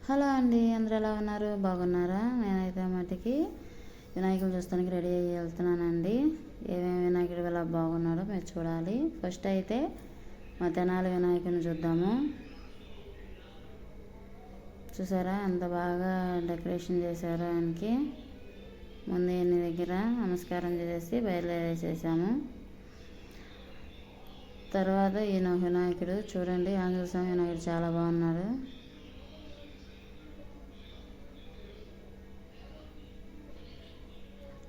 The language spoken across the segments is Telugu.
హలో అండి, అందరూ ఎలా ఉన్నారు? బాగున్నారా? నేనైతే మటుకి వినాయకుడు చూస్తానికి రెడీ అయ్యి వెళ్తున్నానండి. ఏమేమి వినాయకుడు ఎలా బాగున్నాడో మీరు చూడాలి. ఫస్ట్ అయితే మా తెనాలి వినాయకుడిని చూద్దాము. చూసారా ఎంత బాగా డెకరేషన్ చేశారో ఆయనకి. ముందు ఎన్ని దగ్గర నమస్కారం చేసి బయలుదేరేసేసాము. తర్వాత ఈయన వినాయకుడు చూడండి, ఆంజనేయ స్వామి వినాయకుడు చాలా బాగున్నాడు.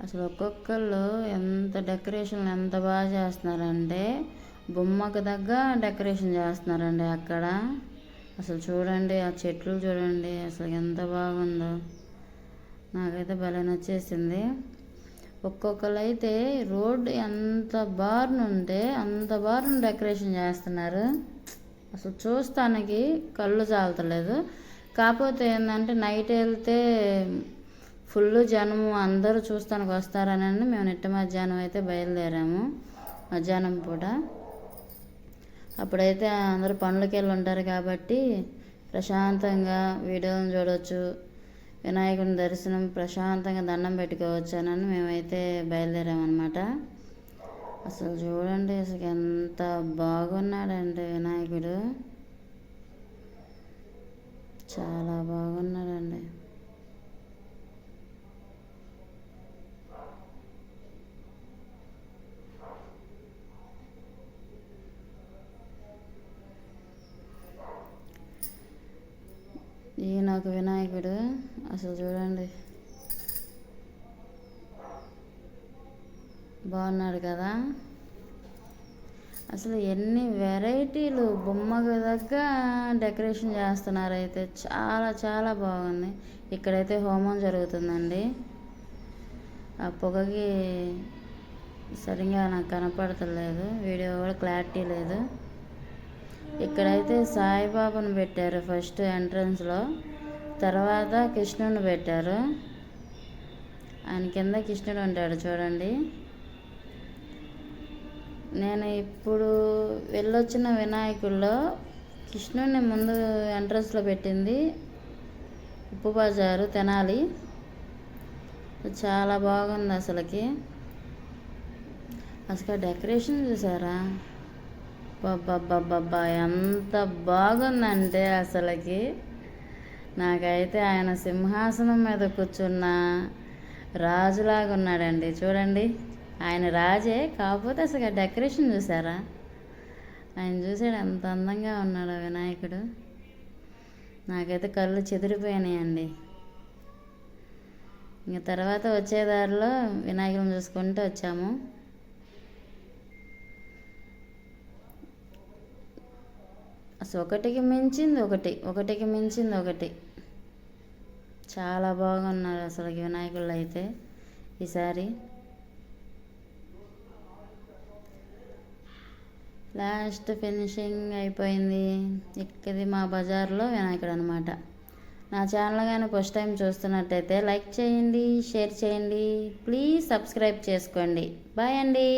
అసలు ఒక్కొక్కళ్ళు ఎంత డెకరేషన్ ఎంత బాగా చేస్తున్నారంటే బొమ్మకు దగ్గ డెకరేషన్ చేస్తున్నారండి అక్కడ. అసలు చూడండి ఆ చెట్లు చూడండి అసలు ఎంత బాగుందో. నాకైతే భలే నచ్చేసింది. ఒక్కొక్కరు అయితే రోడ్డు ఎంత బారున ఉంటే అంత బారున డెకరేషన్ చేస్తున్నారు. అసలు చూస్తానికి కళ్ళు చాలతలేదు. కాకపోతే ఏంటంటే నైట్ వెళ్తే ఫుల్ జనము అందరూ చూస్తానికి వస్తారని మేము నిట్ట మధ్యాహ్నం అయితే బయలుదేరాము. మధ్యాహ్నం పూట అప్పుడైతే అందరూ పనులకి వెళ్ళి ఉంటారు కాబట్టి ప్రశాంతంగా వీడియోలను చూడవచ్చు, వినాయకుని దర్శనం ప్రశాంతంగా దండం పెట్టుకోవచ్చు అని మేమైతే బయలుదేరామన్నమాట. అసలు చూడండి అసలు ఎంత బాగున్నాడంటే వినాయకుడు, చాలా బాగున్నాడండి. ఈయన ఒక వినాయకుడు అసలు చూడండి బాగున్నాడు కదా. అసలు ఎన్ని వెరైటీలు బొమ్మకు దగ్గ డెకరేషన్ చేస్తున్నారు. అయితే చాలా చాలా బాగుంది. ఇక్కడైతే హోమం జరుగుతుందండి. ఆ పొగకి సరిగ్గా నాకు కనపడతలేదు, వీడియో కూడా క్లారిటీ లేదు. ఇక్కడైతే సాయిబాబాను పెట్టారు ఫస్ట్ ఎంట్రన్స్లో, తర్వాత కృష్ణుని పెట్టారు. ఆయన కింద కృష్ణుడు ఉంటాడు చూడండి. నేను ఇప్పుడు వెళ్ళొచ్చిన వినాయకుల్లో కృష్ణుడిని ముందు ఎంట్రన్స్లో పెట్టింది ఉప్పు బజారు తెనాలి. చాలా బాగుంది అసలుకి. అసలు డెకరేషన్ చూసారా, బాబ్బా ఎంత బాగుందంటే అసలుకి. నాకైతే ఆయన సింహాసనం మీద కూర్చున్న రాజులాగా ఉన్నాడండి. చూడండి ఆయన రాజే, కాకపోతే అసలు డెకరేషన్ చూసారా, ఆయన చూసాడు ఎంత అందంగా ఉన్నాడు వినాయకుడు. నాకైతే కళ్ళు చెదిరిపోయినాయండి. ఇంక తర్వాత వచ్చేదారిలో వినాయకుడిని చూసుకుంటూ వచ్చాము. అసలు ఒకటికి మించింది ఒకటి, ఒకటికి మించింది ఒకటి. చాలా బాగున్నారు అసలు వినాయకుళ్ళు అయితే ఈసారి. లాస్ట్ ఫినిషింగ్ అయిపోయింది. ఇది మా బజార్లో వినాయకుడు అనమాట. నా ఛానల్ కానీ ఫస్ట్ టైం చూస్తున్నట్టయితే లైక్ చేయండి, షేర్ చేయండి, ప్లీజ్ సబ్స్క్రైబ్ చేసుకోండి. బాయ్ అండి.